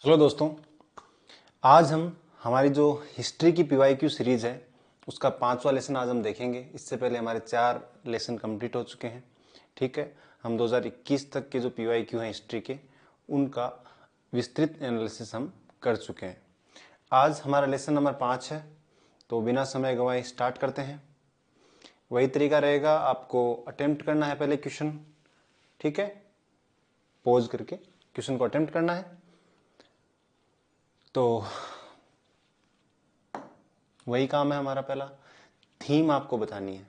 Hello दोस्तों। आज हम हमारी जो हिस्ट्री की पीवाईक्यू सीरीज है उसका 5वां लेसन आज हम देखेंगे। इससे पहले हमारे 4 लेसन कंप्लीट हो चुके हैं। ठीक है, हम 2021 तक के जो पीवाईक्यू हैं हिस्ट्री के उनका विस्तृत एनालिसिस हम कर चुके हैं। आज हमारा लेसन नंबर 5 है, तो बिना समय गंवाए स्टार्ट करते हैं। वही तरीका रहेगा, आपको अटेम्प्ट करना है पहले क्वेश्चन। ठीक है, पॉज करके क्वेश्चन को अटेम्प्ट करना है। तो वही काम है हमारा। पहला थीम आपको बतानी है।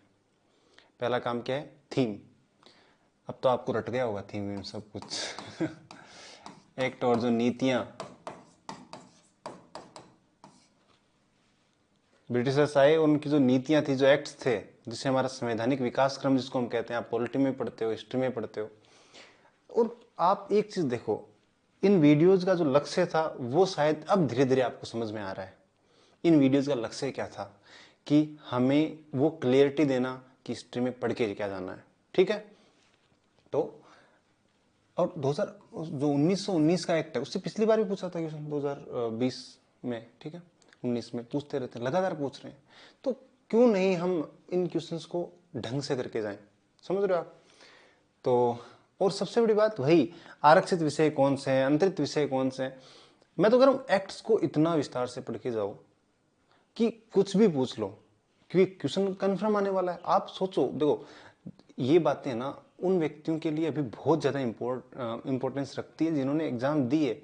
पहला काम क्या है? थीम। अब तो आपको रट गया होगा थीम में सब कुछ एक्ट और जो नीतियां ब्रिटिशर्स आए, उनकी जो नीतियां थी, जो एक्ट्स थे, जिससे हमारा संवैधानिक विकास क्रम जिसको हम कहते हैं, आप पॉलिटी में पढ़ते हो, हिस्ट्री में पढ़ते हो। और आप एक चीज देखो, इन वीडियोज का जो लक्ष्य था वो शायद अब धीरे धीरे आपको समझ में आ रहा है। इन वीडियोज का लक्ष्य क्या था कि हमें वो क्लियरिटी देना कि हिस्ट्री में पढ़ के क्या जाना है। ठीक है, तो और 2000 जो 1919 का एक्ट है उससे पिछली बार भी पूछा था क्वेश्चन 2020 में। ठीक है, 19 में पूछते रहते हैं, लगातार पूछ रहे हैं। तो क्यों नहीं हम इन क्वेश्चंस को ढंग से करके जाएं? समझ रहे हो आप? तो और सबसे बड़ी बात वही, आरक्षित विषय कौन से हैं, अंतरित विषय कौन से हैं। मैं तो कह रहा हूँ एक्ट्स को इतना विस्तार से पढ़ के जाओ कि कुछ भी पूछ लो, क्योंकि क्वेश्चन कंफर्म आने वाला है। आप सोचो, देखो ये बातें ना उन व्यक्तियों के लिए अभी बहुत ज़्यादा इंपॉर्टेंस रखती है जिन्होंने एग्जाम दी है,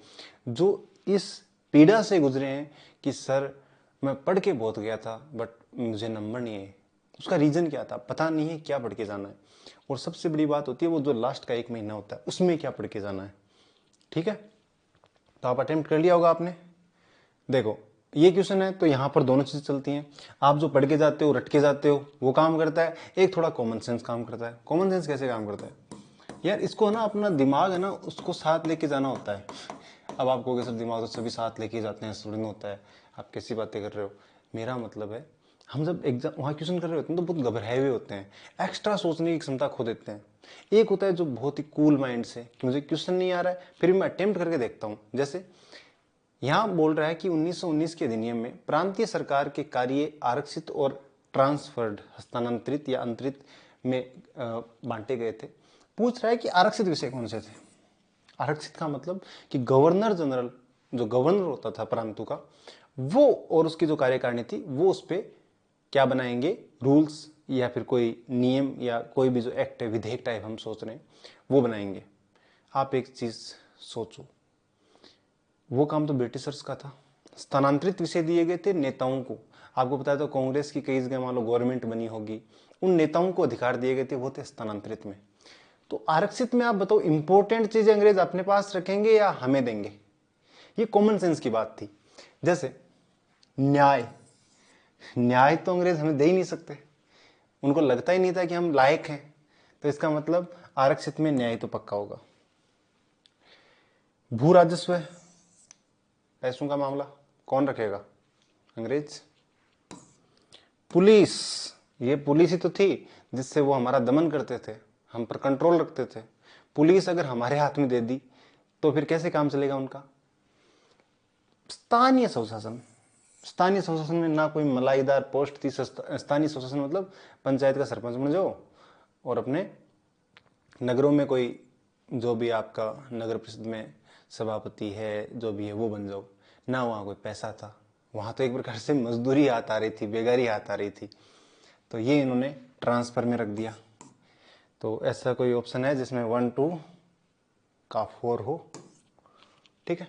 जो इस पीड़ा से गुजरे हैं कि सर मैं पढ़ के बहुत गया था बट मुझे नंबर नहीं है। उसका रीज़न क्या था पता नहीं है, क्या पढ़ के जाना है। और सबसे बड़ी बात होती है वो जो लास्ट का 1 महीना होता है उसमें क्या पढ़ के जाना है। ठीक है, तो आप अटेम्प्ट कर लिया होगा आपने। देखो ये क्वेश्चन है तो यहाँ पर दोनों चीज़ें चलती हैं। आप जो पढ़ के जाते हो, रट के जाते हो, वो काम करता है। एक थोड़ा कॉमन सेंस काम करता है। कॉमन सेंस कैसे काम करता है यार? इसको ना अपना दिमाग है ना उसको साथ लेके जाना होता है। अब आप कहोगे सर दिमाग तो सभी साथ लेके जाते हैं, स्टूडेंट होता है, आप कैसी बातें कर रहे हो? मेरा मतलब है हम जब एग्जाम वहाँ क्वेश्चन कर रहे होते हैं तो बहुत घबराए हुए होते हैं, एक्स्ट्रा सोचने की क्षमता खो देते हैं। एक होता है जो बहुत ही कूल माइंड से कि मुझे क्वेश्चन नहीं आ रहा है फिर भी मैं अटेम्प्ट करके देखता हूँ। जैसे यहाँ बोल रहा है कि 1919 के अधिनियम में प्रांतीय सरकार के कार्य आरक्षित और ट्रांसफर्ड, हस्तांतरित या अंतरित में बांटे गए थे। पूछ रहा है कि आरक्षित विषय कौन से थे। आरक्षित का मतलब कि गवर्नर जनरल, जो गवर्नर होता था प्रांतों का, वो और उसकी जो कार्यकारिणी थी वो उस पर क्या बनाएंगे, रूल्स या फिर कोई नियम या कोई भी जो एक्ट है, विधेयक टाइप हम सोच रहे हैं, वो बनाएंगे। आप एक चीज सोचो, वो काम तो ब्रिटिशर्स का था। स्थानांतरित विषय दिए गए थे नेताओं को। आपको पता है तो कांग्रेस की कई जगह मान लो गवर्नमेंट बनी होगी, उन नेताओं को अधिकार दिए गए थे, वो थे स्थानांतरित में। तो आरक्षित में आप बताओ इंपॉर्टेंट चीजें अंग्रेज अपने पास रखेंगे या हमें देंगे? ये कॉमन सेंस की बात थी। जैसे न्याय, न्याय तो अंग्रेज हमें दे ही नहीं सकते, उनको लगता ही नहीं था कि हम लायक हैं। तो इसका मतलब आरक्षित में न्याय तो पक्का होगा। भू राजस्व, पैसों का मामला कौन रखेगा? अंग्रेज। पुलिस, ये पुलिस ही तो थी जिससे वो हमारा दमन करते थे, हम पर कंट्रोल रखते थे। पुलिस अगर हमारे हाथ में दे दी तो फिर कैसे काम चलेगा उनका? स्थानीय स्वशासन, स्थानीय स्वशासन में ना कोई मलाईदार पोस्ट थी। स्थानीय स्वशासन मतलब पंचायत का सरपंच बन जाओ और अपने नगरों में कोई जो भी आपका नगर परिषद में सभापति है जो भी है वो बन जाओ ना। वहाँ कोई पैसा था, वहाँ तो एक प्रकार से मजदूरी हाथ आ रही थी, बेगारी हाथ आ रही थी। तो ये इन्होंने ट्रांसफर में रख दिया। तो ऐसा कोई ऑप्शन है जिसमें 1 2 का 4 हो? ठीक है,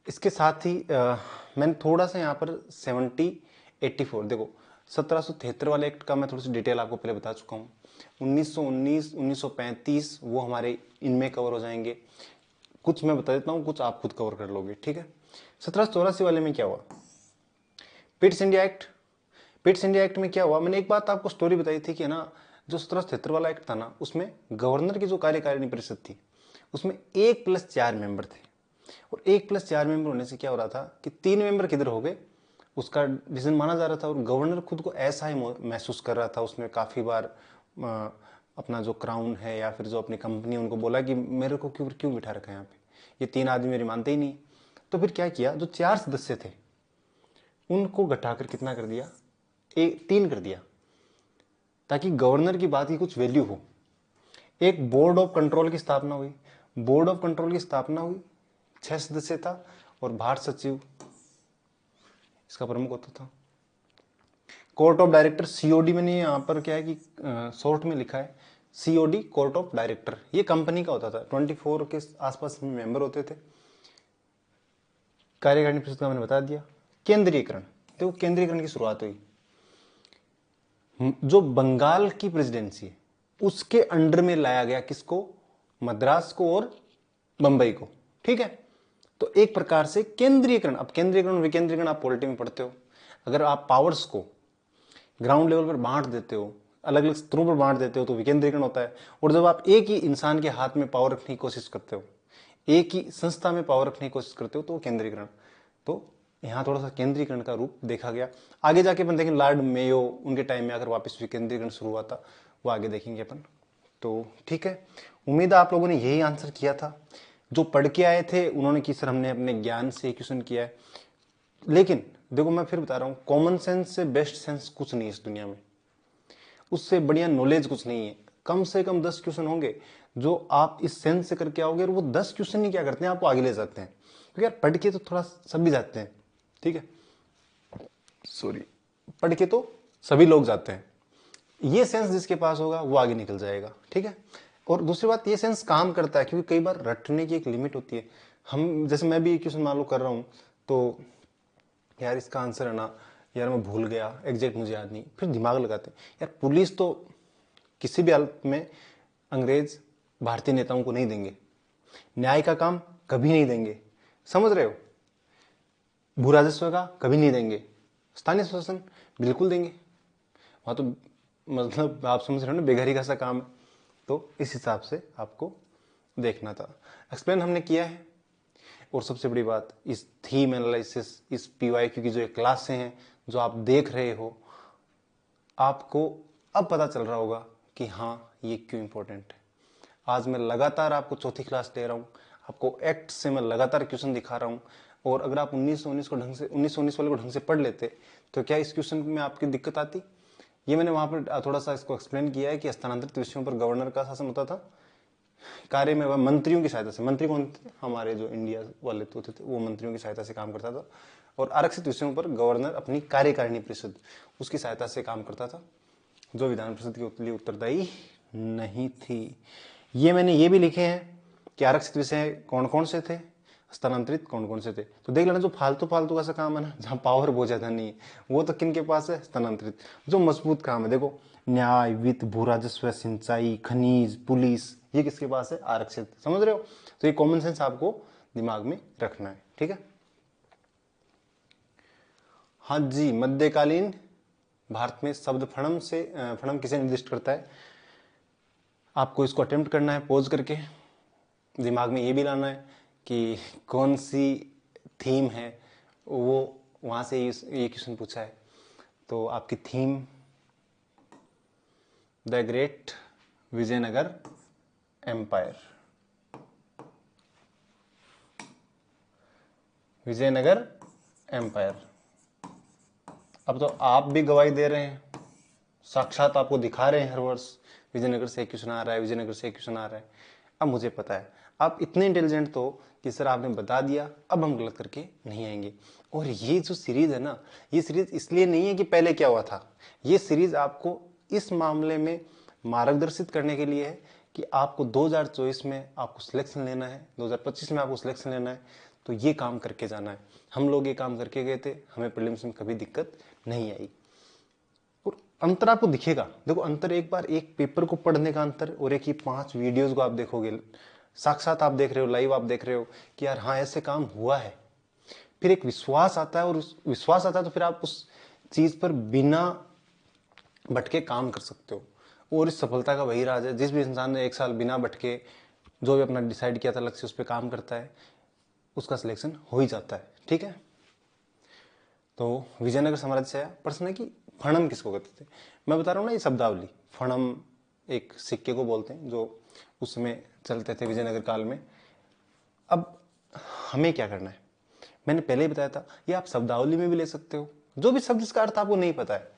इसके साथ ही मैंने थोड़ा सा यहाँ पर 84 देखो 1773 वाले एक्ट का मैं थोड़ी सी डिटेल आपको पहले बता चुका हूँ। 1919 1935 वो हमारे इनमें कवर हो जाएंगे। कुछ मैं बता देता हूँ, कुछ आप खुद कवर कर लोगे। ठीक है, 1784 वाले में क्या हुआ? Pitt's India act. Pitt's India act में क्या हुआ? मैंने एक बात आपको स्टोरी बताई थी कि ना जो 1773 वाला एक्ट था ना उसमें गवर्नर की जो कार्यकारिणी परिषद थी उसमें 1+4 मेंबर थे। और 1+4 मेंबर होने से क्या हो रहा था कि 3 मेंबर किधर हो गए, उसका रीजन माना जा रहा था। और गवर्नर खुद को ऐसा ही महसूस कर रहा था। उसने काफ़ी बार अपना जो क्राउन है या फिर जो अपनी कंपनी उनको बोला कि मेरे को क्यों क्यों बिठा रखा है यहाँ पे, ये 3 आदमी मेरी मानते ही नहीं। तो फिर क्या किया, जो 4 सदस्य थे उनको घटाकर कितना कर दिया, 3 कर दिया, ताकि गवर्नर की बात की कुछ वैल्यू हो। एक बोर्ड ऑफ कंट्रोल की स्थापना हुई। बोर्ड ऑफ कंट्रोल की स्थापना हुई, 6 सदस्य था और भारत सचिव इसका प्रमुख होता था। कोर्ट ऑफ डायरेक्टर, सीओडी, मैंने यहाँ पर क्या है कि शॉर्ट में लिखा है सीओडी, कोर्ट ऑफ डायरेक्टर, ये कंपनी का होता था। 24 के आसपास मेंबर होते थे। कार्यकारिणी परिषद का मैंने बता दिया। केंद्रीयकरण, देखो केंद्रीयकरण की शुरुआत हुई, जो बंगाल की प्रेसिडेंसी है उसके अंडर में लाया गया, किसको, मद्रास को और बंबई को, ठीक है। तो एक प्रकार से केंद्रीयकरण। अब केंद्रीयकरण विकेंद्रीकरण आप पॉलिटी में पढ़ते हो। अगर आप पावर्स को ग्राउंड लेवल पर बांट देते हो, अलग अलग स्तरों पर बांट देते हो, तो विकेंद्रीकरण होता है। और जब आप एक ही इंसान के हाथ में पावर रखने की कोशिश करते हो, एक ही संस्था में पावर रखने की कोशिश करते हो, तो केंद्रीकरण। तो यहाँ थोड़ा सा केंद्रीकरण का रूप देखा गया। आगे जाके अपन देखेंगे, लॉर्ड मेयो उनके टाइम में आकर वापस विकेंद्रीकरण शुरू हुआ था, वो आगे देखेंगे अपन। तो ठीक है, उम्मीद है आप लोगों ने यही आंसर किया था। जो पढ़ के आए थे उन्होंने कि सर हमने अपने ज्ञान से क्वेश्चन किया है, लेकिन देखो मैं फिर बता रहा हूँ, कॉमन सेंस से बेस्ट सेंस कुछ नहीं है इस दुनिया में, उससे बढ़िया नॉलेज कुछ नहीं है। कम से कम 10 क्वेश्चन होंगे जो आप इस सेंस से करके आओगे, और वो 10 क्वेश्चन ही क्या करते हैं, आपको आगे ले जाते हैं। क्योंकि यार पढ़ के तो थोड़ा सब भी जाते हैं, ठीक है, सॉरी, पढ़ के तो सभी लोग जाते हैं। ये सेंस जिसके पास होगा वो आगे निकल जाएगा, ठीक है। और दूसरी बात, ये सेंस काम करता है, क्योंकि कई बार रटने की एक लिमिट होती है। हम जैसे मैं भी एक क्वेश्चन मान लो कर रहा हूँ, तो यार इसका आंसर है ना, यार मैं भूल गया, एग्जैक्ट मुझे याद नहीं, फिर दिमाग लगाते हैं। यार पुलिस तो किसी भी हालत में अंग्रेज भारतीय नेताओं को नहीं देंगे, न्याय का काम कभी नहीं देंगे, समझ रहे हो, भू राजस्व का कभी नहीं देंगे, स्थानीय शासन बिल्कुल देंगे, वहां तो मतलब आप समझ रहे हो ना, बेघरी का सा काम है। तो इस हिसाब से आपको देखना था। एक्सप्लेन हमने किया है। और सबसे बड़ी बात, इस थीम एनालिसिस, इस पीवाईक्यू की जो ये क्लासें हैं जो आप देख रहे हो, आपको अब पता चल रहा होगा कि हाँ ये क्यों इंपॉर्टेंट है। आज मैं लगातार आपको चौथी क्लास ले रहा हूँ, आपको एक्ट से मैं लगातार क्वेश्चन दिखा रहा हूँ। और अगर आप 1919 को ढंग से 1919 वाले को ढंग से पढ़ लेते, तो क्या इस क्वेश्चन में आपकी दिक्कत आती। ये मैंने वहां पर थोड़ा सा इसको एक्सप्लेन किया है कि स्थानांतरित विषयों पर गवर्नर का शासन होता था, कार्य में वह मंत्रियों की सहायता से, मंत्री कौन थे, हमारे जो इंडिया वाले तो थे वो मंत्रियों की सहायता से काम करता था। और आरक्षित विषयों पर गवर्नर अपनी कार्यकारिणी परिषद उसकी सहायता से काम करता था, जो विधान परिषद के लिए उत्तरदायी नहीं थी। ये मैंने ये भी लिखे हैं कि आरक्षित विषय कौन कौन से थे, स्थानांतरित कौन कौन से थे। तो देख लेना, जो फालतू फालतू का सा काम है ना, जहाँ पावर बहुत ज्यादा नहीं है, वो तो किन के पास है, स्थानांतरित। जो मजबूत काम है, देखो न्याय, वित्त, भू राजस्व, सिंचाई, खनिज, पुलिस, ये किसके पास है, आरक्षित, समझ रहे हो। तो ये कॉमन सेंस आपको दिमाग में रखना है, ठीक है। हाँ जी, मध्यकालीन भारत में शब्द फणम से फणम किसे निर्दिष्ट करता है। आपको इसको अटेम्प्ट करना है पॉज करके, दिमाग में ये भी लाना है कि कौन सी थीम है, वो वहां से ये क्वेश्चन पूछा है। तो आपकी theme the great Vijayanagara empire, Vijayanagara empire. अब तो आप भी गवाही दे रहे हैं, साक्षात आपको दिखा रहे हैं हर वर्ष विजयनगर से एक क्वेश्चन आ रहा है, विजयनगर से एक क्वेश्चन आ रहा है। अब मुझे पता है आप इतने इंटेलिजेंट तो कि सर आपने बता दिया, अब हम गलत करके नहीं आएंगे। और ये जो सीरीज है ना, ये सीरीज इसलिए नहीं है कि पहले क्या हुआ था, ये सीरीज आपको इस मामले में मार्गदर्शित करने के लिए है कि आपको 2024 में आपको सिलेक्शन लेना है, 2025 में आपको सिलेक्शन लेना है, तो ये काम करके जाना है। हम लोग ये काम करके गए थे, हमें प्रीलिम्स में कभी दिक्कत नहीं आई। और अंतर आपको दिखेगा, देखो अंतर, एक बार एक पेपर को पढ़ने का अंतर और एक ही 5 वीडियोस को आप देखोगे, साक्षात आप देख रहे हो, लाइव आप देख रहे हो कि यार हाँ ऐसे काम हुआ है, फिर एक विश्वास आता है, और उस विश्वास आता है तो फिर आप उस चीज पर बिना भटके काम कर सकते हो। और इस सफलता का वही राज है, जिस भी इंसान ने 1 साल बिना भटके जो भी अपना डिसाइड किया था लक्ष्य उस पर काम करता है, उसका सिलेक्शन हो ही जाता है, ठीक है। तो विजयनगर साम्राज्य से आया। प्रश्न है कि फणम किसको कहते थे। मैं बता रहा हूँ ना, ये शब्दावली, फणम एक सिक्के को बोलते हैं जो उस समय चलते थे विजयनगर काल में। अब हमें क्या करना है, मैंने पहले ही बताया था, ये आप शब्दावली में भी ले सकते हो। जो भी शब्द जिसका अर्थ आपको नहीं पता है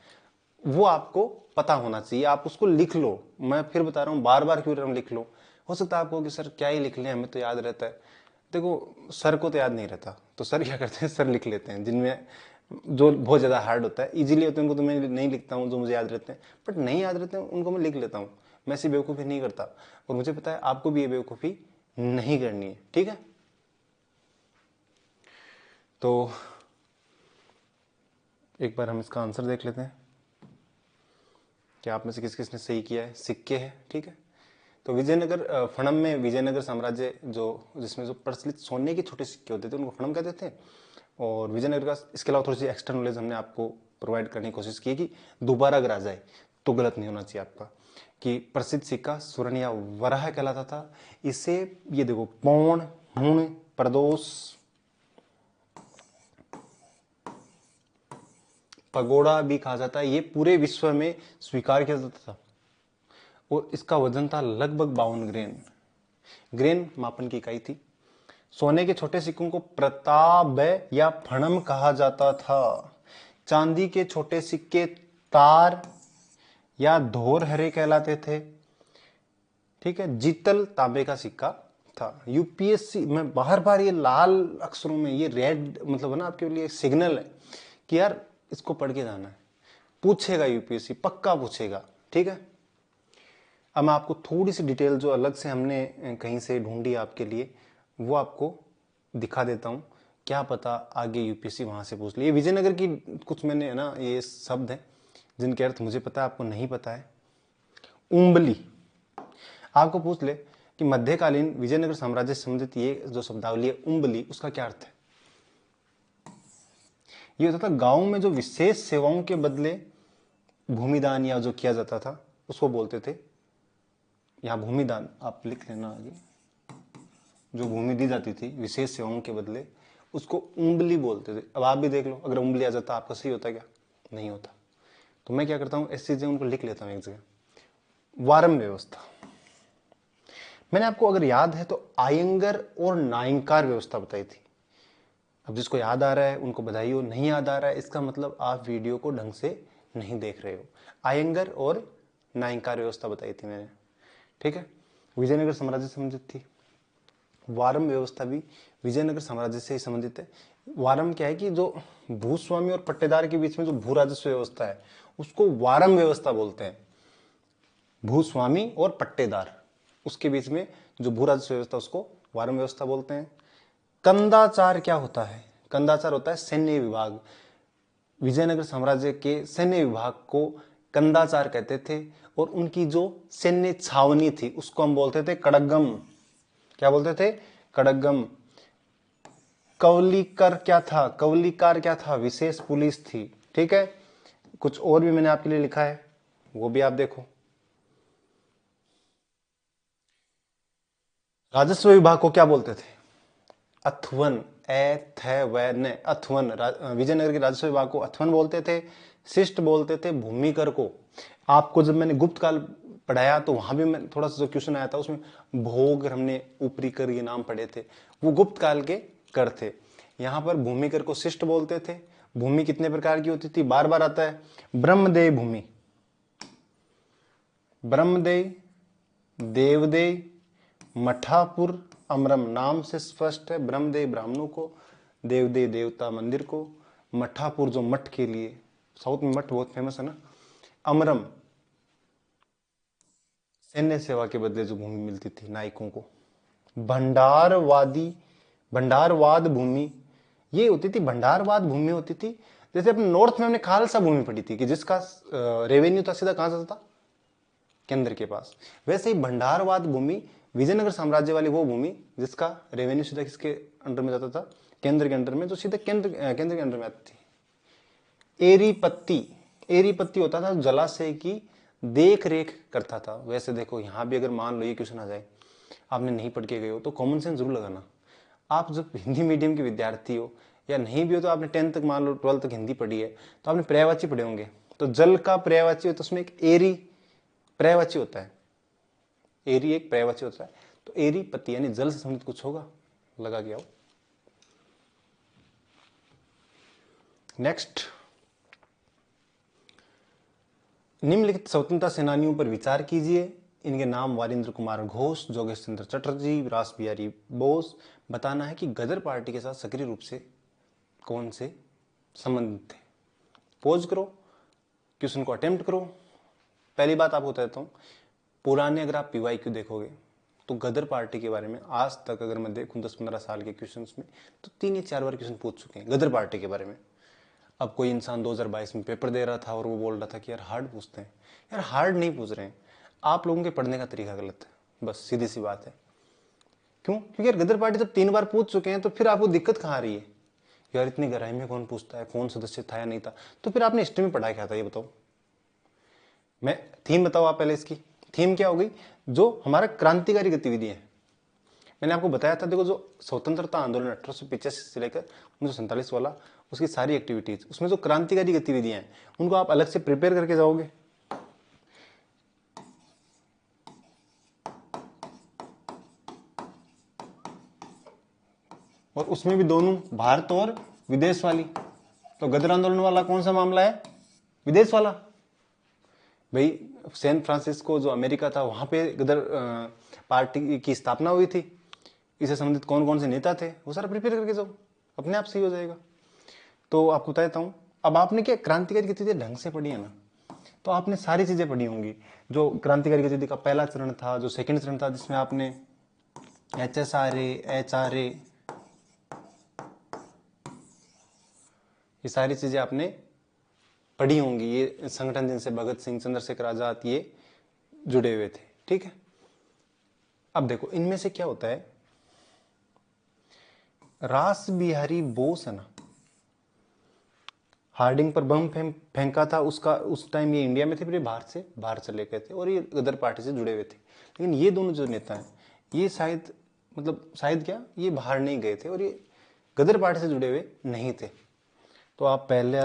वो आपको पता होना चाहिए, आप उसको लिख लो। मैं फिर बता रहा हूँ, बार बार क्यों हम लिख लो। हो सकता है आपको कि सर क्या ही लिख लें, हमें तो याद रहता है। देखो सर को तो याद नहीं रहता, तो सर क्या करते हैं, सर लिख लेते हैं। जिनमें जो बहुत ज़्यादा हार्ड होता है, इजीली होते हैं उनको तो मैं नहीं लिखता हूँ, जो मुझे याद रहते हैं। बट नहीं याद रहते हैं उनको मैं लिख लेता हूँ। मैं ऐसी बेवकूफ़ी नहीं करता, और मुझे पता है आपको भी ये बेवकूफ़ी नहीं करनी है, ठीक है। तो एक बार हम इसका आंसर देख लेते हैं कि आप में से किस किसने सही किया है। सिक्के है, ठीक है। तो विजयनगर फणम में विजयनगर साम्राज्य जो जिसमें जो प्रचलित सोने के छोटे सिक्के होते थे उनको फणम कहते थे। और विजयनगर का इसके अलावा थोड़ी सी एक्स्ट्रा नॉलेज हमने आपको प्रोवाइड करने की कोशिश की कि दोबारा अगर आ जाए तो गलत नहीं होना चाहिए आपका, कि प्रसिद्ध सिक्का स्वर्ण या वराह कहलाता था। इसे ये देखो पौण, हुण, प्रदोष, पगोड़ा भी कहा जाता है। ये पूरे विश्व में स्वीकार किया जाता था, और इसका वजन था लगभग 52 ग्रेन। ग्रेन मापन की इकाई थी। सोने के छोटे सिक्कों को प्रताप या फणम कहा जाता था। चांदी के छोटे सिक्के तार या धोरहरे कहलाते थे, ठीक है। जीतल तांबे का सिक्का था। यूपीएससी में बार बार ये लाल अक्षरों में ये रेड मतलब है ना आपके लिए सिग्नल है कि यार इसको पढ़ के जाना है, पूछेगा यूपीएससी, पक्का पूछेगा, ठीक है। अब मैं आपको थोड़ी सी डिटेल जो अलग से हमने कहीं से ढूंढी आपके लिए वो आपको दिखा देता हूँ। क्या पता आगे यूपीएससी वहां से पूछ ले। ये विजयनगर की कुछ मैंने है ना ये शब्द हैं जिनके अर्थ मुझे पता है, आपको नहीं पता है। उम्बली, आपको पूछ ले कि मध्यकालीन विजयनगर साम्राज्य से संबंधित ये जो शब्दावली है उम्बली, उसका क्या अर्थ है। ये होता था गांव में जो विशेष सेवाओं के बदले भूमिदान या जो किया जाता था उसको बोलते थे। यहाँ भूमिदान आप लिख लेना आगे, जो भूमि दी जाती थी विशेष सेवाओं के बदले उसको उंबली बोलते थे। अब आप भी देख लो, अगर उंबली आ जाता आपका सही होता क्या, नहीं होता। तो मैं क्या करता हूँ ऐसी चीजें उनको लिख लेता हूँ एक जगह। वारम व्यवस्था, मैंने आपको अगर याद है तो आयंगर और नायंकार व्यवस्था बताई थी। अब जिसको याद आ रहा है उनको बधाई हो, नहीं याद आ रहा है इसका मतलब आप वीडियो को ढंग से नहीं देख रहे हो। आयंगर और नायंकार व्यवस्था बताई थी मैंने, ठीक है। विजयनगर साम्राज्य से संबंधित थी। वारम व्यवस्था भी विजयनगर साम्राज्य से ही संबंधित है। वारम क्या है कि जो भूस्वामी और पट्टेदार के बीच में जो भू राजस्व व्यवस्था है उसको वारम व्यवस्था बोलते हैं। भूस्वामी और पट्टेदार उसके बीच में जो भू राजस्व व्यवस्था उसको वारम व्यवस्था बोलते हैं। कंदाचार क्या होता है, कंदाचार होता है सैन्य विभाग। विजयनगर साम्राज्य के सैन्य विभाग को कंदाचार कहते थे, और उनकी जो सैन्य छावनी थी उसको हम बोलते थे कड़गम। क्या बोलते थे, कड़गम। कवलिकर क्या था, कवलिकार क्या था, विशेष पुलिस थी, ठीक है। कुछ और भी मैंने आपके लिए लिखा है वो भी आप देखो। राजस्व विभाग को क्या बोलते थे, अथवन, अथवन। विजयनगर के राजस्व विभाग को अथवन बोलते थे। शिष्ट बोलते थे भूमिकर को। आपको जब मैंने गुप्त काल पढ़ाया तो वहां भी मैं थोड़ा सा जो क्वेश्चन आया था उसमें भोग हमने ऊपरी कर ये नाम पढ़े थे, वो गुप्त काल के कर थे। यहाँ पर भूमिकर को शिष्ट बोलते थे। भूमि कितने प्रकार की होती थी, बार बार आता है। ब्रह्मदेय भूमि, ब्रह्मदेय, देवदेय, मठापुर, अमरम। नाम से स्पष्ट है, ब्रह्मदेव ब्राह्मणों को, देवदेव देवता मंदिर को, मठापुर जो मठ के लिए, साउथ में मठ बहुत फेमस है ना, अमरम सैन्य सेवा के बदले जो भूमि मिलती थी नायकों को। भंडारवादी, भंडारवाद भूमि ये होती थी, भंडारवाद भूमि होती थी। जैसे अपने नॉर्थ में हमने खालसा भूमि पढ़ी थी कि जिसका रेवेन्यू था सीधा कहां से था, केंद्र के पास। वैसे ही भंडारवाद भूमि विजयनगर साम्राज्य वाली वो भूमि जिसका रेवेन्यू सीधा किसके अंडर में जाता था, केंद्र के अंडर में, जो सीधा केंद्र के अंडर में आती थी। एरीपत्ती, एरीपत्ती होता था जलाशय की देख रेख करता था। वैसे देखो यहां भी अगर मान लो ये क्वेश्चन आ जाए, आपने नहीं पढ़ के गए हो तो कॉमन सेंस जरूर लगाना। आप जब हिंदी मीडियम के विद्यार्थी हो या नहीं भी हो तो आपने 10th तक मान लो 12th तक हिंदी पढ़ी है तो आपने पर्यायवाची पढ़े होंगे। तो जल का पर्यायवाची तो उसमें एक एरी पर्यायवाची होता है, एरी एक पर्यायवाची होता है। तो एरी पत्ती यानी जल से संबंधित कुछ होगा, लगा के आओ। नेक्स्ट, निम्नलिखित स्वतंत्रता सेनानियों पर विचार कीजिए। इनके नाम वारिंद्र कुमार घोष, जोगेश चंद्र चटर्जी, रास बिहारी बोस। बताना है कि गदर पार्टी के साथ सक्रिय रूप से कौन से संबंधित थे। पोज करो, क्वेश्चन को अटेम्प्ट करो। पहली बात आपको बताता हूँ, पुराने अगर आप PYQ देखोगे तो गदर पार्टी के बारे में आज तक अगर मैं देखूं 10-15 साल के क्वेश्चंस में तो 3 या 4 बार क्वेश्चन पूछ चुके हैं गदर पार्टी के बारे में। अब कोई इंसान 2022 में पेपर दे रहा था और वो बोल रहा था कि यार हार्ड पूछते हैं। यार हार्ड नहीं पूछ रहे हैं, आप लोगों के पढ़ने का तरीका गलत है, बस सीधी सी बात है। क्यों? क्योंकि यार गदर पार्टी जब 3 बार पूछ चुके हैं तो फिर आपको दिक्कत कहाँ आ रही है? यार इतनी गहराई में कौन पूछता है, कौन सदस्य था या नहीं था? तो फिर आपने हिस्ट्री में पढ़ा क्या था ये बताओ। मैं थीम बताओ आप पहले, इसकी थीम क्या हो गई? जो हमारा क्रांतिकारी गतिविधियां हैं। मैंने आपको बताया था, देखो जो स्वतंत्रता आंदोलन 1885 से लेकर 1947 वाला, उसकी सारी एक्टिविटीज, उसमें जो क्रांतिकारी गतिविधियां हैं उनको आप अलग से प्रिपेयर करके जाओगे। और उसमें भी दोनों भारत और विदेश वाली। तो गदर आंदोलन वाला कौन सा मामला है? विदेश वाला। भाई सैन फ्रांसिस्को जो अमेरिका था वहां पे गदर पार्टी की स्थापना हुई थी। इससे संबंधित कौन कौन से नेता थे वो सारा प्रिपेयर करके जाओ, अपने आप सही हो जाएगा। तो आपको बताता हूँ, अब आपने क्या क्रांतिकारी गतिविधियां ढंग से पढ़ी है ना, तो आपने सारी चीजें पढ़ी होंगी। जो क्रांतिकारी गतिविधि का पहला चरण था, जो सेकंड चरण था जिसमें आपने HSRA, HRA, ये सारी चीजें आपने पढ़ी होंगी। ये संगठन जिनसे भगत सिंह, चंद्रशेखर आजाद ये जुड़े हुए थे, ठीक है। अब देखो इनमें से क्या होता है, रास बिहारी बोस है ना, हार्डिंग पर बम फेंका था उसका, उस टाइम ये इंडिया में थे, फिर ये बाहर चले गए थे और ये गदर पार्टी से जुड़े हुए थे। लेकिन ये दोनों जो नेता हैं ये शायद, मतलब शायद क्या, ये बाहर नहीं गए थे और ये गदर पार्टी से जुड़े हुए नहीं थे। तो आप पहले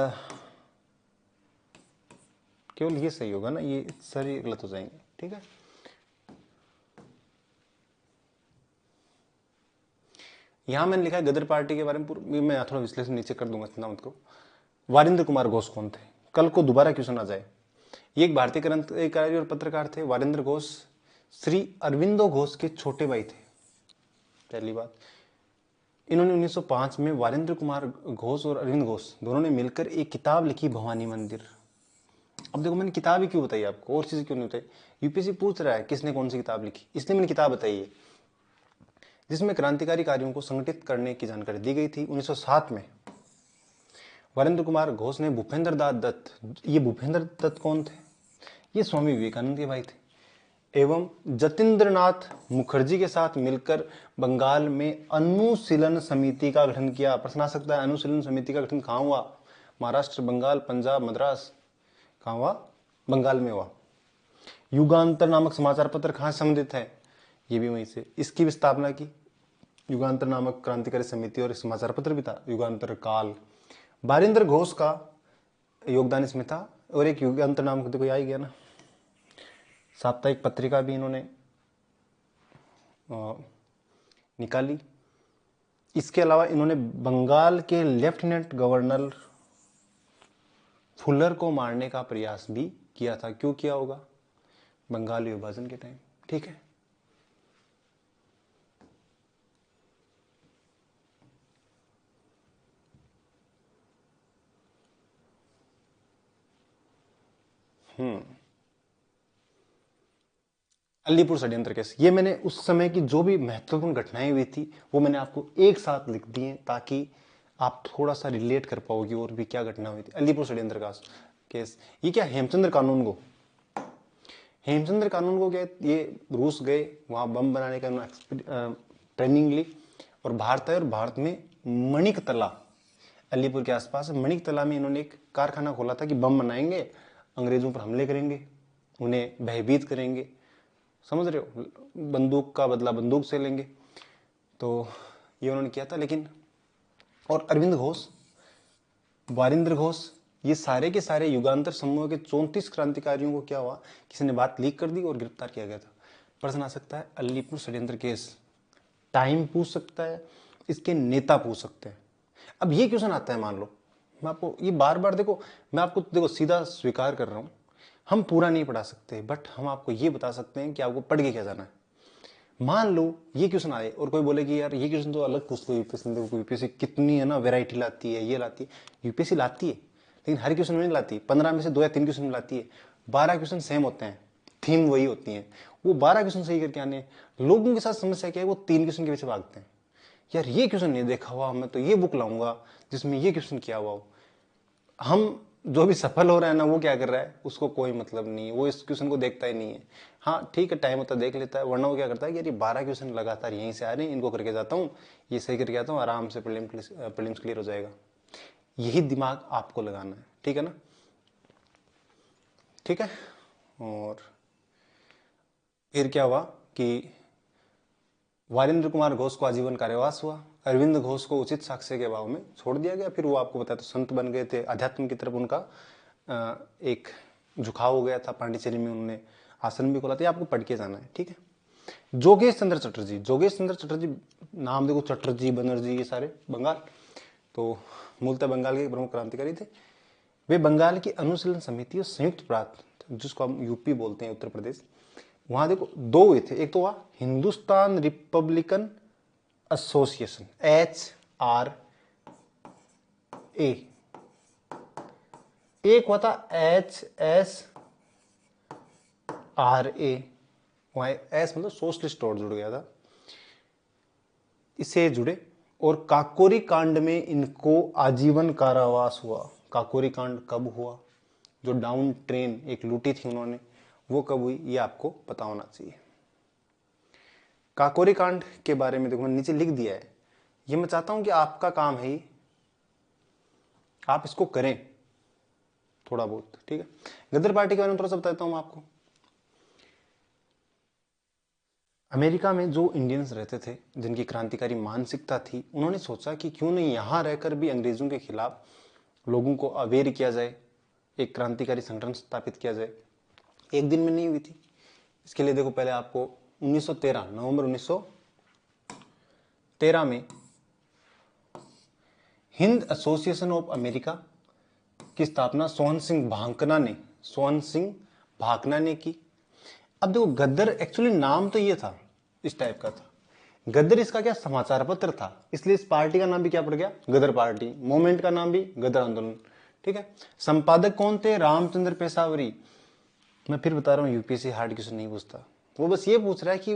केवल ये सही होगा ना, ये सारे गलत हो जाएंगे, ठीक है। यहां मैंने लिखा है गदर पार्टी के बारे में, मैं थोड़ा विश्लेषण नीचे कर दूंगा, चिंता मत करो। वारिंद्र कुमार घोष कौन थे? कल को दोबारा क्वेश्चन आ जाए। ये एक भारतीय क्रांतिकारी और पत्रकार थे। वारिंद्र घोष श्री अरविंदो घोष के छोटे भाई थे, पहली बात। इन्होंने 1905 में वारिंद्र कुमार घोष और अरविंद घोष दोनों ने मिलकर एक किताब लिखी, भवानी मंदिर। अब देखो मैंने किताब ही क्यों बताई आपको, और चीज क्यों नहीं बताई? यूपीएससी पूछ रहा है किसने कौन सी किताब लिखी, इसलिए मैंने किताब बताई है, जिसमें क्रांतिकारी कार्यों को संगठित करने की जानकारी दी गई थी। 1907 में वारिंद्र कुमार घोष ने भूपेंद्र दास दत्त, ये भूपेंद्र दत्त कौन थे? ये स्वामी विवेकानंद के भाई थे, एवं जतीन्द्रनाथ मुखर्जी के साथ मिलकर बंगाल में अनुशीलन समिति का गठन किया। प्रश्न आ सकता है, अनुशीलन समिति का गठन कहाँ हुआ? महाराष्ट्र, बंगाल, पंजाब, मद्रास, कहाँ हुआ? बंगाल में हुआ। युगांतर नामक समाचार पत्र कहाँ संबंधित है? ये भी वहीं से। इसकी भी स्थापना की युगांतर नामक क्रांतिकारी समिति, और समाचार पत्र भी था युगांतर काल। वारिंद्र घोष का योगदान इसमें था, और एक युगांतर नामक, देखो आ ही गया ना, साप्ताहिक पत्रिका भी इन्होंने निकाली। इसके अलावा इन्होंने बंगाल के लेफ्टिनेंट गवर्नर फुलर को मारने का प्रयास भी किया था। क्यों किया होगा? बंगाल विभाजन के टाइम, ठीक है। अलीपुर षड्यंत्र केस, ये मैंने उस समय की जो भी महत्वपूर्ण घटनाएं हुई थी वो मैंने आपको एक साथ लिख दी हैं, ताकि आप थोड़ा सा रिलेट कर पाओगे और भी क्या घटना हुई थी। अलीपुर षड्यंत्र का केस, ये क्या हेमचंद्र कानून को, हेमचंद्र कानून को क्या, ये रूस गए, वहां बम बनाने का ट्रेनिंग ली, और भारत आए, और भारत में मणिकतला, अलीपुर के आसपास मणिकतला में इन्होंने एक कारखाना खोला था कि बम बनाएंगे, अंग्रेजों पर हमले करेंगे, उन्हें भयभीत करेंगे, समझ रहे हो, बंदूक का बदला बंदूक से लेंगे। तो ये उन्होंने किया था। लेकिन और अरविंद घोष, वारिंद्र घोष, ये सारे के सारे युगांतर समूह के 34 क्रांतिकारियों को क्या हुआ, किसी ने बात लीक कर दी और गिरफ्तार किया गया था। प्रश्न आ सकता है अलीपुर षड्यंत्र केस, टाइम पूछ सकता है, इसके नेता पूछ सकते हैं। अब ये क्वेश्चन आता है, मान लो मैं आपको ये बार बार देखो, मैं आपको देखो सीधा स्वीकार कर रहा हूँ, हम पूरा नहीं पढ़ा सकते, बट हम आपको ये बता सकते हैं कि आपको पढ़ के क्या जाना है। मान लो ये क्वेश्चन आए और कोई बोले कि यार ये क्वेश्चन तो अलग पूछ लो यूपीएससी में, देखो यूपीएससी कितनी है ना वैरायटी लाती है, ये लाती है। यूपीएससी लाती है लेकिन हर क्वेश्चन में नहीं लाती, 15 में से 2 या 3 क्वेश्चन में लाती है। 12 क्वेश्चन सेम होते हैं, थीम वही होती है, वो 12 क्वेश्चन सही करके आने। लोगों के साथ समस्या क्या है, वो 3 क्वेश्चन के पीछे भागते हैं। यार ये क्वेश्चन नहीं देखा हुआ, मैं तो ये बुक लाऊंगा जिसमें ये क्वेश्चन किया हुआ हो। हम जो भी सफल हो रहा है ना, वो क्या कर रहा है, उसको कोई मतलब नहीं है, वो इस क्वेश्चन को देखता ही नहीं है। हाँ ठीक है, टाइम होता है देख लेता है, वरना वो क्या करता है कि यार ये 12 क्वेश्चन लगातार यहीं से आ रहे हैं, इनको करके जाता हूँ, ये सही करके आता हूँ, आराम से प्रीलिम्स क्लियर हो जाएगा। यही दिमाग आपको लगाना है, ठीक है ना। ठीक है। और फिर क्या हुआ कि वारिंद्र कुमार घोष को आजीवन कारावास हुआ, अरविंद घोष को उचित साक्ष्य के अभाव में छोड़ दिया गया। फिर वो आपको बताया तो संत बन गए थे, अध्यात्म की तरफ उनका एक झुकाव हो गया था, पांडिचेरी में उन्होंने आश्रम भी खोला था। ये आपको पढ़ के जाना है, ठीक है। जोगेश चंद्र चटर्जी, जोगेश चंद्र चटर्जी नाम देखो, चटर्जी बनर्जी ये सारे बंगाल, तो मूलतः बंगाल के प्रमुख क्रांतिकारी थे। वे बंगाल की अनुशीलन समिति और संयुक्त प्रांत, जिसको हम यूपी बोलते हैं, उत्तर प्रदेश, वहां देखो 2 हुए थे। एक तो हुआ हिंदुस्तान रिपब्लिकन एसोसिएशन, HRA, एक हुआ था HSRA, वहां एस मतलब सोशलिस्ट और जुड़ गया था, इससे जुड़े। और काकोरी कांड में इनको आजीवन कारावास हुआ। काकोरी कांड कब हुआ, जो डाउन ट्रेन एक लूटी थी उन्होंने, वो कब हुई, ये आपको पता होना चाहिए। काकोरी कांड के बारे में देखो मैंने नीचे लिख दिया है, ये मैं चाहता हूं कि आपका काम है ही, आप इसको करें थोड़ा बहुत, ठीक है। गदर पार्टी के बारे में थोड़ा सा बताता हूं आपको। अमेरिका में जो इंडियंस रहते थे, जिनकी क्रांतिकारी मानसिकता थी, उन्होंने सोचा कि क्यों नहीं यहां रहकर भी अंग्रेजों के खिलाफ लोगों को अवेयर किया जाए, एक क्रांतिकारी संगठन स्थापित किया जाए। एक दिन में नहीं हुई थी। इसके लिए देखो पहले आपको 1913 नवंबर 1913 में हिंद एसोसिएशन ऑफ अमेरिका की स्थापना सोहन सिंह भाकना ने की। अब देखो गद्दर एक्चुअली नाम तो ये था, इस टाइप का था। गद्दर इसका क्या समाचार पत्र था, इसलिए इस पार्टी का नाम भी क्या पड़ गया, गदर पार्टी। मूवमेंट का नाम भी गदर आंदोलन, ठीक है। संपादक कौन थे, रामचंद्र पेशावरी। मैं फिर बता रहा हूँ, यूपीएससी हार्ड क्वेश्चन नहीं पूछता, वो बस ये पूछ रहा है कि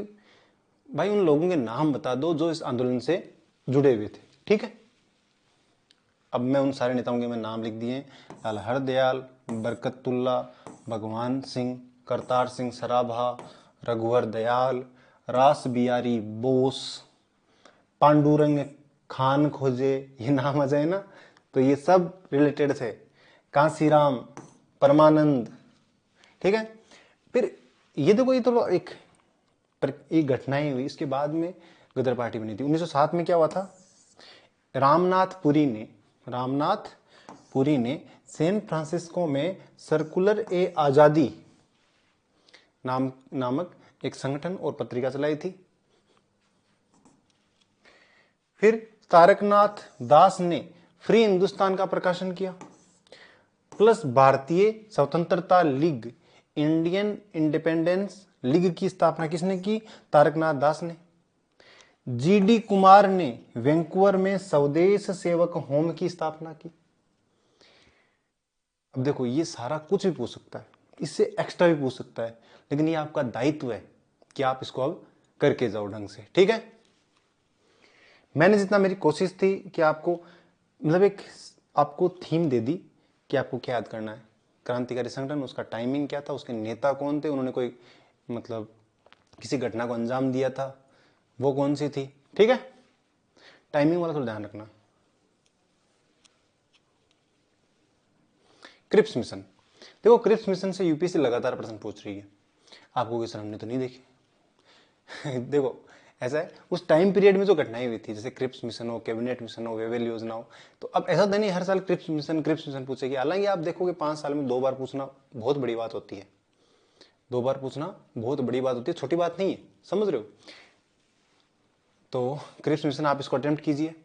भाई उन लोगों के नाम बता दो जो इस आंदोलन से जुड़े हुए थे, ठीक है। अब मैं उन सारे नेताओं के मैं नाम लिख दिए, लाल हरदयाल, बरकतुल्ला, भगवान सिंह, करतार सिंह सराभा, रघुवर दयाल, रास बिहारी बोस, पांडुरंग खान खोजे, ये नाम आ जाए ना तो ये सब रिलेटेड थे। कांसीराम, परमानंद, ठीक है। फिर ये देखो, ये तो एक घटनाएं हुई, इसके बाद में गदर पार्टी बनी थी। 1907 में क्या हुआ था, रामनाथ पुरी ने सैन फ्रांसिस्को में सर्कुलर ए आजादी नामक एक संगठन और पत्रिका चलाई थी। फिर तारकनाथ दास ने फ्री हिंदुस्तान का प्रकाशन किया, प्लस भारतीय स्वतंत्रता लीग, इंडियन इंडिपेंडेंस लीग की स्थापना किसने की, तारकनाथ दास ने। जीडी कुमार ने वैंकूवर में स्वदेश सेवक होम की स्थापना की। अब देखो ये सारा कुछ भी पूछ सकता है, इससे एक्स्ट्रा भी पूछ सकता है, लेकिन ये आपका दायित्व है कि आप इसको अब करके जाओ ढंग से, ठीक है। मैंने जितना मेरी कोशिश थी कि आपको मतलब एक आपको थीम दे दी कि आपको क्या याद करना है। क्रांतिकारी संगठन, उसका टाइमिंग क्या था, उसके नेता कौन थे, उन्होंने कोई मतलब किसी घटना को अंजाम दिया था, वो कौन सी थी, ठीक है। टाइमिंग वाला थोड़ा ध्यान रखना। क्रिप्स मिशन, देखो क्रिप्स मिशन से यूपीएससी लगातार प्रश्न पूछ रही है, आपको क्वेश्चन हमने तो नहीं देखे। देखो ऐसा है, उस टाइम पीरियड में जो घटनाएं हुई थी, जैसे क्रिप्स मिशन हो, कैबिनेट मिशन हो, वेवेल योजना हो, तो अब ऐसा तो नहीं हर साल क्रिप्स मिशन पूछेगी। हालांकि आप देखोगे 5 साल में 2 बार पूछना बहुत बड़ी बात होती है, 2 बार पूछना बहुत बड़ी बात होती है, छोटी बात नहीं है, समझ रहे हो। तो क्रिप्स मिशन आप इसको अटेम्प्ट कीजिए।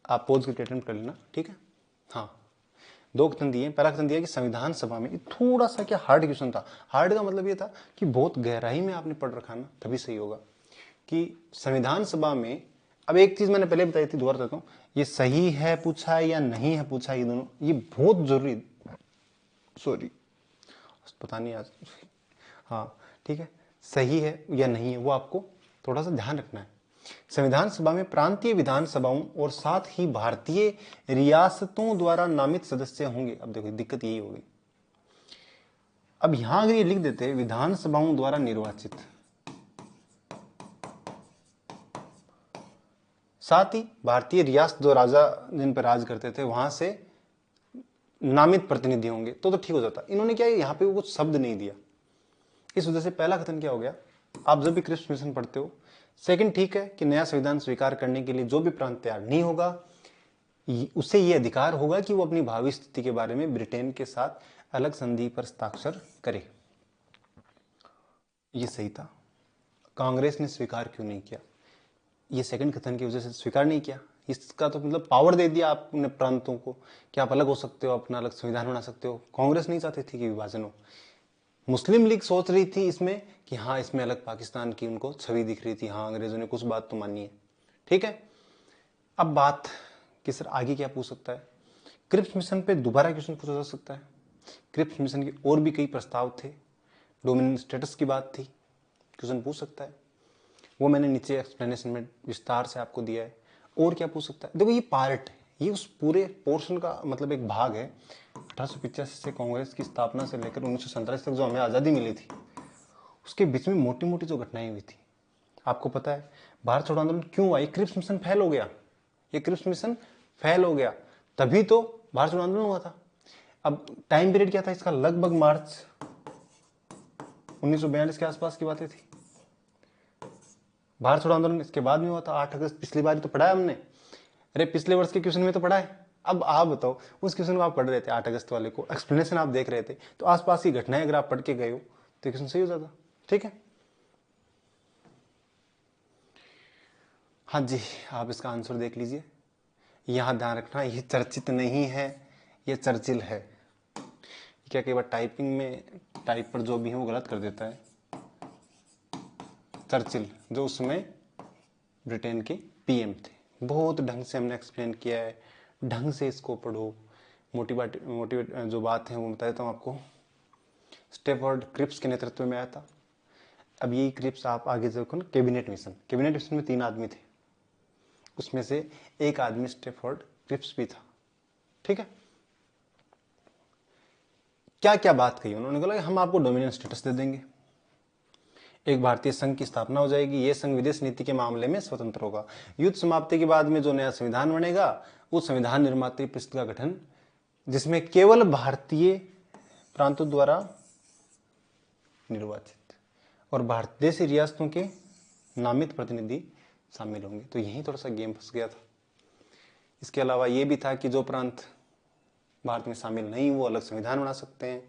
आप पोज करके अटेम्प्ट कर लेना, ठीक है। हाँ, 2 कथन दिए। पहला कथन दिया कि संविधान सभा में, थोड़ा सा क्या हार्ड क्वेश्चन था। हार्ड का मतलब ये था कि बहुत गहराई में आपने पढ़ रखा ना, तभी सही होगा। कि संविधान सभा में, अब एक चीज मैंने पहले बताई थी, दोबारा बताता हूँ, ये सही है पूछा है या नहीं है पूछा है, ये दोनों ये बहुत जरूरी, सॉरी पता नहीं आज, हाँ ठीक है, सही है या नहीं है वो आपको थोड़ा सा ध्यान रखना है। संविधान सभा में प्रांतीय विधानसभाओं और साथ ही भारतीय रियासतों द्वारा नामित सदस्य होंगे। अब देखो दिक्कत यही होगी, अब यहां अगर ये लिख देते विधानसभाओं द्वारा निर्वाचित, साथ ही भारतीय रियासत जो राजा जिन पर राज करते थे वहां से नामित प्रतिनिधि होंगे, तो ठीक हो जाता। इन्होंने क्या यहाँ पे कुछ शब्द नहीं दिया, इस वजह से पहला कथन क्या हो गया, आप जब भी क्रिप्स मिशन पढ़ते हो। सेकंड, ठीक है कि नया संविधान स्वीकार करने के लिए जो भी प्रांत तैयार नहीं होगा, उसे ये अधिकार होगा कि वो अपनी भावी स्थिति के बारे में ब्रिटेन के साथ अलग संधि पर हस्ताक्षर करे। ये सही था। कांग्रेस ने स्वीकार क्यों नहीं किया? ये सेकंड कथन की वजह से स्वीकार नहीं किया। इसका तो मतलब पावर दे दिया आपने प्रांतों को कि आप अलग हो सकते हो, अपना अलग संविधान बना सकते हो। कांग्रेस नहीं चाहती थी कि विभाजन हो। मुस्लिम लीग सोच रही थी इसमें कि हाँ, इसमें अलग पाकिस्तान की उनको छवि दिख रही थी, हाँ अंग्रेजों ने कुछ बात तो मानी है, ठीक है। अब बात कि सर आगे क्या पूछ सकता है, क्रिप्स मिशन पे दोबारा क्वेश्चन पूछा जा सकता है। क्रिप्स मिशन के और भी कई प्रस्ताव थे, डोमिनियन स्टेटस की बात थी, क्वेश्चन पूछ सकता है, वो मैंने नीचे एक्सप्लेनेशन में विस्तार से आपको दिया है। और क्या पूछ सकता है, देखो ये पार्ट है, ये उस पूरे पोर्शन का मतलब एक भाग है। 1885 से कांग्रेस की स्थापना से लेकर 1947 तक जो हमें आज़ादी मिली थी, उसके बीच में मोटी मोटी जो घटनाएं हुई थी, आपको पता है भारत छोड़ो आंदोलन क्यों आई? क्रिप्स मिशन फेल हो गया, ये क्रिप्स मिशन फेल हो गया, तभी तो भारत छोड़ो आंदोलन हुआ था। अब टाइम पीरियड क्या था इसका, लगभग मार्च 1942 के आसपास की बातें थी। भारत छोड़ो आंदोलन इसके बाद में हुआ था 8 अगस्त, पिछली बार तो पढ़ा है हमने, अरे पिछले वर्ष के क्वेश्चन में तो पढ़ा है। अब आप बताओ, उस क्वेश्चन को आप पढ़ रहे थे 8 अगस्त वाले को, एक्सप्लेनेशन आप देख रहे थे, तो आसपास की घटनाएं अगर आप पढ़ के गए हो तो क्वेश्चन सही हो जाता, ठीक है। हाँ जी, आप इसका आंसर देख लीजिए। यहां ध्यान रखना, ये चर्चित नहीं है, ये चर्चिल है। क्या कई बार टाइपिंग में टाइप पर जो भी है वो गलत कर देता है। चर्चिल जो उसमें ब्रिटेन के पीएम थे, बहुत ढंग से हमने एक्सप्लेन किया है, ढंग से इसको पढ़ो। मोटिवेट जो बात है वो बता देता हूँ आपको। स्टेफर्ड क्रिप्स के नेतृत्व में आया था। अब यही क्रिप्स आप आगे देखो ना, कैबिनेट मिशन में 3 आदमी थे, उसमें से एक आदमी स्टेफर्ड क्रिप्स भी था, ठीक है। क्या क्या बात कही उन्होंने, बोला हम आपको डोमिनियन स्टेटस दे देंगे, एक भारतीय संघ की स्थापना हो जाएगी, यह संघ विदेश नीति के मामले में स्वतंत्र होगा, युद्ध समाप्ति के बाद में जो नया संविधान बनेगा वो संविधान निर्मात्री परिषद का गठन, जिसमें केवल भारतीय प्रांतों द्वारा निर्वाचित और भारतीय रियासतों के नामित प्रतिनिधि शामिल होंगे। तो यही थोड़ा सा गेम फंस गया था। इसके अलावा ये भी था कि जो प्रांत भारत में शामिल नहीं वो अलग संविधान बना सकते हैं।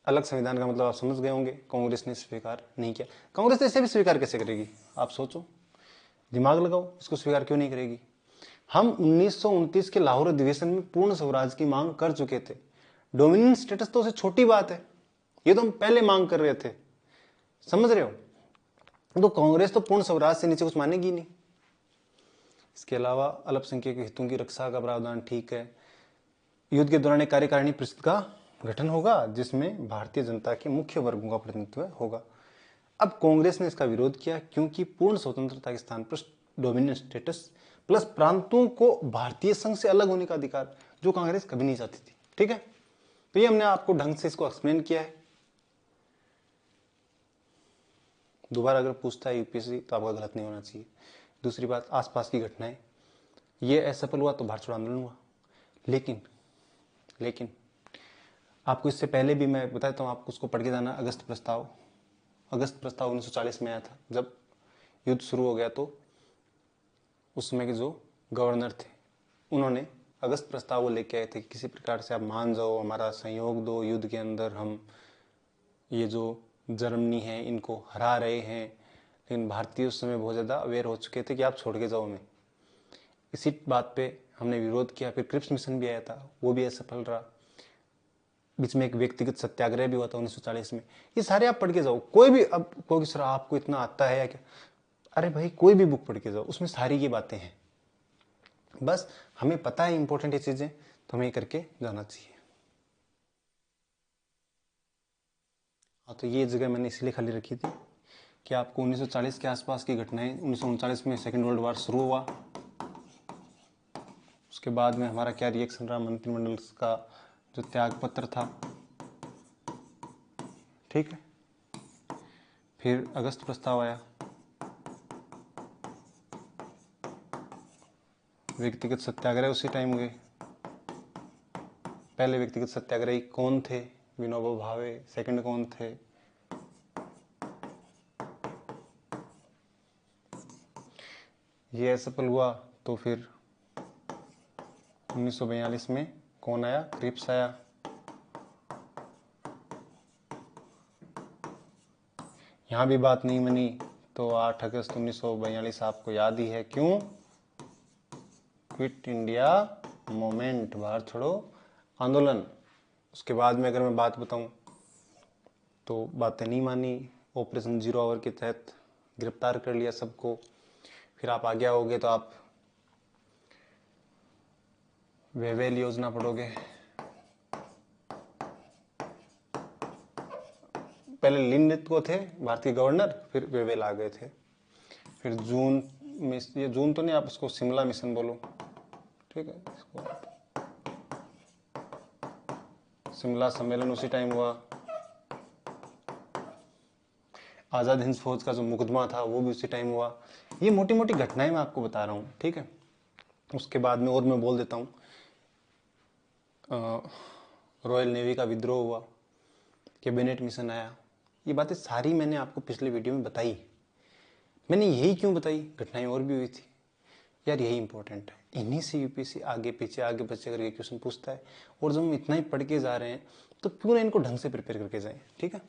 अलग संविधान का मतलब आप समझ गए होंगे, कांग्रेस ने स्वीकार नहीं किया। कांग्रेस ऐसे भी स्वीकार कैसे करेगी, आप सोचो, दिमाग लगाओ, इसको स्वीकार क्यों नहीं करेगी। हम 1929 के लाहौर अधिवेशन में पूर्ण स्वराज की मांग कर चुके थे, डोमिनियन स्टेटस तो उससे छोटी बात है, ये तो हम पहले मांग कर रहे थे, समझ रहे हो। तो कांग्रेस तो पूर्ण स्वराज से नीचे कुछ मानेगी नहीं। इसके अलावा अल्पसंख्यक हितों की रक्षा का प्रावधान, ठीक है। युद्ध के दौरान एक कार्यकारिणी परिषद का गठन होगा जिसमें भारतीय जनता के मुख्य वर्गों का प्रतिनिधित्व होगा। अब कांग्रेस ने इसका विरोध किया क्योंकि पूर्ण स्वतंत्रता के स्थान पर डोमिनियन स्टेटस प्लस प्रांतों को भारतीय संघ से अलग होने का अधिकार, जो कांग्रेस कभी नहीं चाहती थी, ठीक है। तो ये हमने आपको ढंग से इसको एक्सप्लेन किया है। दोबारा अगर पूछता है यूपीएससी तो आपका गलत नहीं होना चाहिए। दूसरी बात, आसपास की घटनाएं, ये असफल हुआ तो भारत छोड़ो आंदोलन हुआ, लेकिन आपको इससे पहले भी मैं बताता हूँ, आपको उसको पढ़ के जाना। अगस्त प्रस्ताव 1940 में आया था, जब युद्ध शुरू हो गया तो उस समय के जो गवर्नर थे उन्होंने अगस्त प्रस्ताव को लेके आए थे कि किसी प्रकार से आप मान जाओ, हमारा सहयोग दो, युद्ध के अंदर हम ये जो जर्मनी है इनको हरा रहे हैं। लेकिन भारतीय उस समय बहुत ज़्यादा अवेयर हो चुके थे कि आप छोड़ के जाओ हमें। इसी बात पे हमने विरोध किया। फिर क्रिप्स मिशन भी आया था, वो भी असफल रहा। बीच में एक व्यक्तिगत सत्याग्रह भी हुआ था 1940 में। ये सारे आप पढ़ के जाओ, कोई भी। अब कोई सर आपको इतना आता है या क्या, अरे भाई कोई भी बुक पढ़ के जाओ, उसमें सारी ये बातें हैं। बस हमें पता है इंपॉर्टेंट ये चीजें, तो हमें करके जाना चाहिए। हाँ, तो ये जगह मैंने इसलिए खाली रखी थी कि आपको 1940 के आसपास की घटनाएं, 1939 में सेकेंड वर्ल्ड वॉर शुरू हुआ, उसके बाद में हमारा क्या रिएक्शन रहा, मंत्रिमंडल का जो त्याग पत्र था, ठीक है। फिर अगस्त प्रस्ताव आया, व्यक्तिगत सत्याग्रह उसी टाइम हुए। पहले व्यक्तिगत सत्याग्रही कौन थे? विनोबा भावे। सेकंड कौन थे? ये असफल हुआ, तो फिर 1942 में कौन आया? क्रिप्स आया। यहाँ भी बात नहीं बनी, तो 8 अगस्त 1942 आपको याद ही है, क्यों? क्विट इंडिया मूवमेंट, भारत छोड़ो आंदोलन। उसके बाद में अगर मैं बात बताऊं तो बातें नहीं मानी, ऑपरेशन जीरो आवर के तहत गिरफ्तार कर लिया सबको। फिर आप आगे आओगे तो आप वेवेल योजना पढ़ोगे। पहले लिंडित को थे भारतीय गवर्नर, फिर वेवेल आ गए थे। फिर जून में, ये जून तो नहीं, आप उसको शिमला मिशन बोलो, ठीक है। इसको शिमला सम्मेलन उसी टाइम हुआ। आज़ाद हिंद फौज का जो मुकदमा था वो भी उसी टाइम हुआ। ये मोटी मोटी घटनाएं मैं आपको बता रहा हूँ, ठीक है। उसके बाद में और मैं बोल देता हूँ, रॉयल नेवी का विद्रोह हुआ, कैबिनेट मिशन आया। ये बातें सारी मैंने आपको पिछले वीडियो में बताई। मैंने यही क्यों बताई, घटनाएं और भी हुई थी यार, यही इंपॉर्टेंट है। इन्हीं से यूपीएससी आगे पीछे करके क्वेश्चन पूछता है। और जब हम इतना ही पढ़ के जा रहे हैं तो क्यों ना इनको ढंग से प्रिपेयर करके जाएं, ठीक है।